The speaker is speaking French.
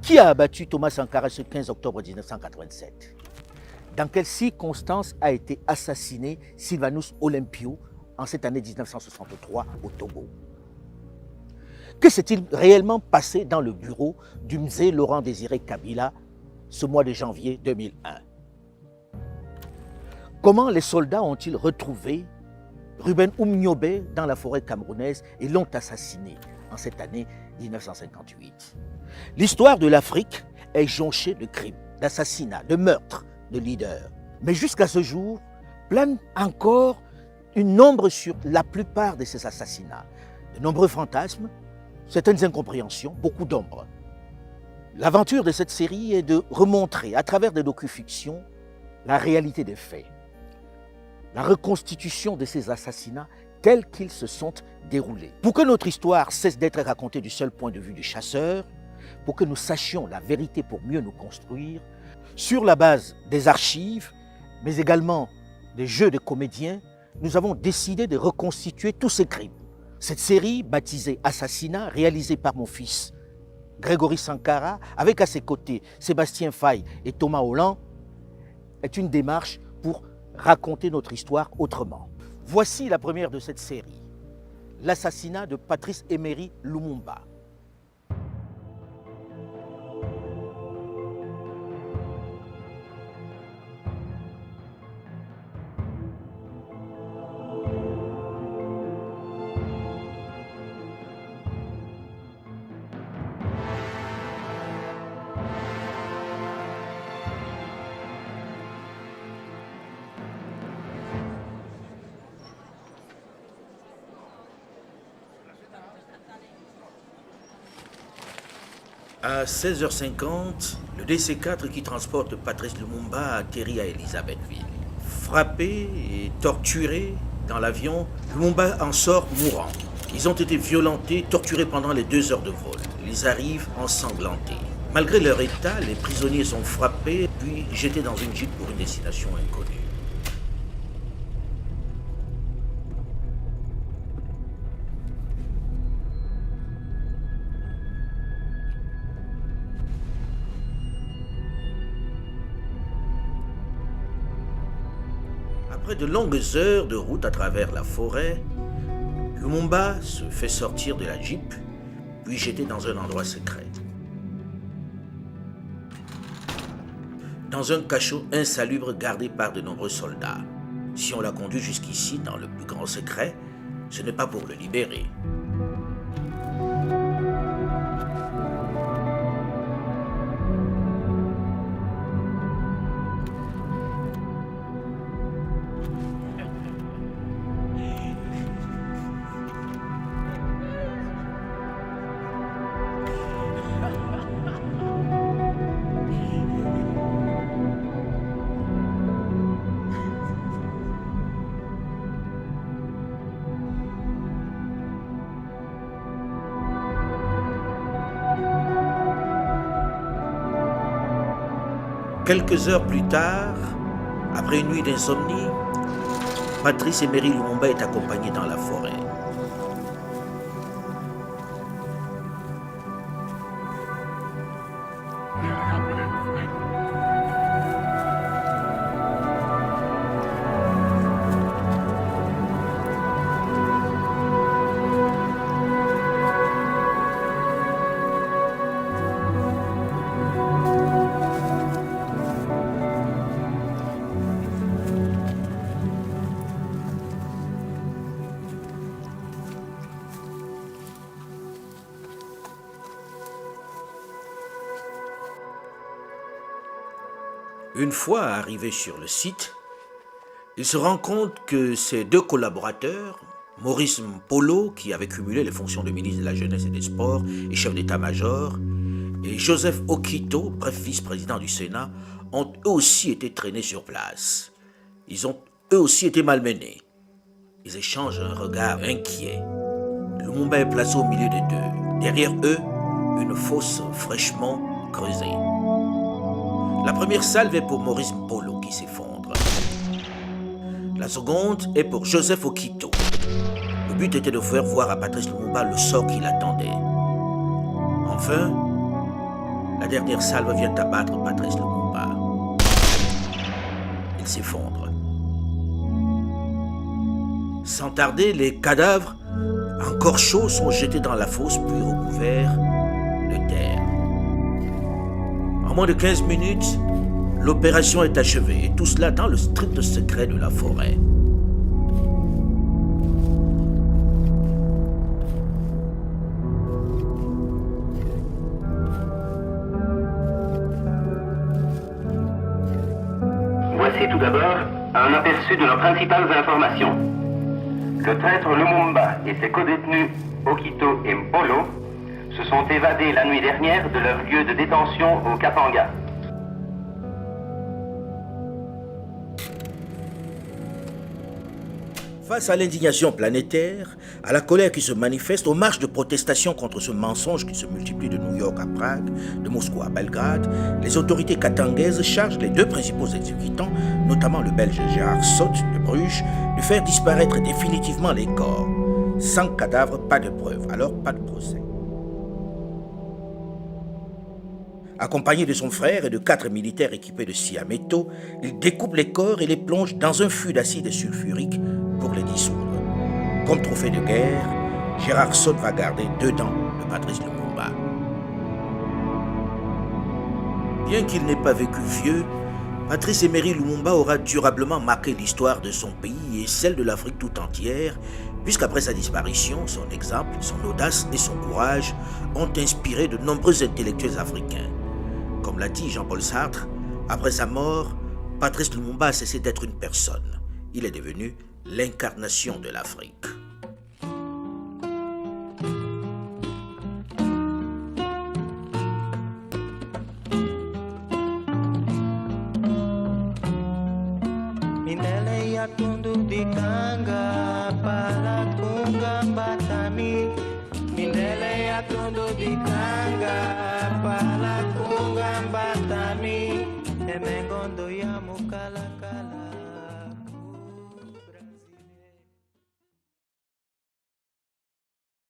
Qui a abattu Thomas Sankara ce 15 octobre 1987? Dans quelles circonstances a été assassiné Sylvanus Olympio en cette année 1963 au Togo? Que s'est-il réellement passé dans le bureau du Mzee Laurent-Désiré Kabila ce mois de janvier 2001? Comment les soldats ont-ils retrouvé Ruben Oumniobé dans la forêt camerounaise et l'ont assassiné en cette année 1958? L'histoire de l'Afrique est jonchée de crimes, d'assassinats, de meurtres de leaders. Mais jusqu'à ce jour, plane encore une ombre sur la plupart de ces assassinats. De nombreux fantasmes, certaines incompréhensions, beaucoup d'ombres. L'aventure de cette série est de remontrer à travers des docufictions la réalité des faits, la reconstitution de ces assassinats tels qu'ils se sont déroulés. Pour que notre histoire cesse d'être racontée du seul point de vue du chasseur, pour que nous sachions la vérité pour mieux nous construire, sur la base des archives, mais également des jeux de comédiens, nous avons décidé de reconstituer tous ces crimes. Cette série, baptisée Assassinat, réalisée par mon fils Grégory Sankara, avec à ses côtés Sébastien Faye et Thomas Holland, est une démarche pour raconter notre histoire autrement. Voici la première de cette série, l'assassinat de Patrice Emery Lumumba. À 16h50, le DC-4 qui transporte Patrice Lumumba atterrit à Elisabethville. Frappé et torturé dans l'avion, Lumumba en sort mourant. Ils ont été violentés, torturés pendant les 2 heures de vol. Ils arrivent ensanglantés. Malgré leur état, les prisonniers sont frappés puis jetés dans une jeep pour une destination inconnue. Après de longues heures de route à travers la forêt, Lumumba se fait sortir de la jeep, puis jeté dans un endroit secret. Dans un cachot insalubre gardé par de nombreux soldats. Si on l'a conduit jusqu'ici dans le plus grand secret, ce n'est pas pour le libérer. Quelques heures plus tard, après une nuit d'insomnie, Patrice Emery Lumumba est accompagné dans la forêt. Une fois arrivé sur le site, il se rend compte que ses 2 collaborateurs, Maurice Mpolo, qui avait cumulé les fonctions de ministre de la Jeunesse et des Sports et chef d'état-major, et Joseph Okito, bref vice-président du Sénat, ont eux aussi été traînés sur place. Ils ont eux aussi été malmenés. Ils échangent un regard inquiet. Lumumba est placé au milieu des 2. Derrière eux, une fosse fraîchement creusée. La première salve est pour Maurice Mpolo qui s'effondre. La seconde est pour Joseph Okito. Le but était de faire voir à Patrice Lumumba le sort qui l'attendait. Enfin, La dernière salve vient abattre Patrice Lumumba. Il s'effondre. Sans tarder, les cadavres, encore chauds, sont jetés dans la fosse, puis recouverts de terre. En moins de 15 minutes, l'opération est achevée, et tout cela dans le strict secret de la forêt. Voici tout d'abord un aperçu de nos principales informations. Le traître Lumumba et ses codétenus Okito et Mpolo se sont évadés la nuit dernière de leur lieu de détention au Katanga. Face à l'indignation planétaire, à la colère qui se manifeste, aux marches de protestation contre ce mensonge qui se multiplie de New York à Prague, de Moscou à Belgrade, les autorités katangaises chargent les deux principaux exécutants, notamment le Belge Gérard Sot de Bruges, de faire disparaître définitivement les corps. Sans cadavre, pas de preuves, alors pas de procès. Accompagné de son frère et de 4 militaires équipés de scie à métaux, il découpe les corps et les plonge dans un fût d'acide sulfurique pour les dissoudre. Comme trophée de guerre, Gérard Sot va garder 2 dents de Patrice Lumumba. Bien qu'il n'ait pas vécu vieux, Patrice Emery Lumumba aura durablement marqué l'histoire de son pays et celle de l'Afrique tout entière, puisqu'après sa disparition, son exemple, son audace et son courage ont inspiré de nombreux intellectuels africains. Comme l'a dit Jean-Paul Sartre, après sa mort, Patrice Lumumba a cessé d'être une personne. Il est devenu l'incarnation de l'Afrique. Mindele ya tundu dikanga pala tunga batani. Mindele ya tundu dikanga.